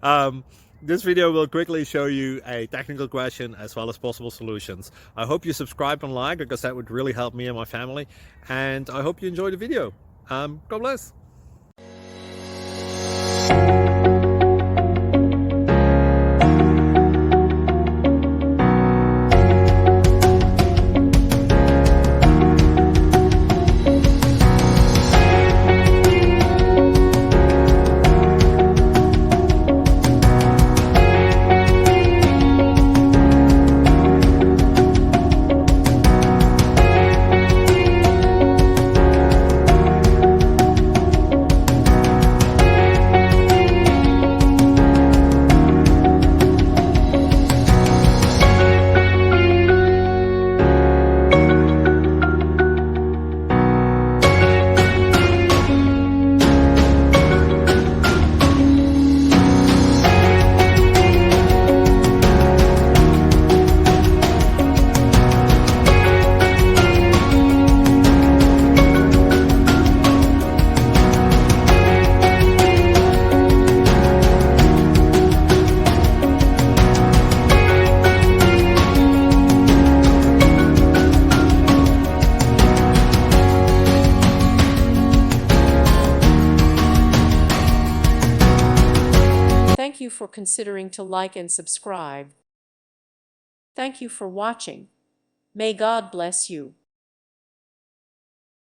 um, this video will quickly show you a technical question as well as possible solutions. I hope you subscribe and like, because that would really help me and my family. And I hope you enjoy the video. God bless. Thank you for considering to like and subscribe. Thank you for watching. May God bless you.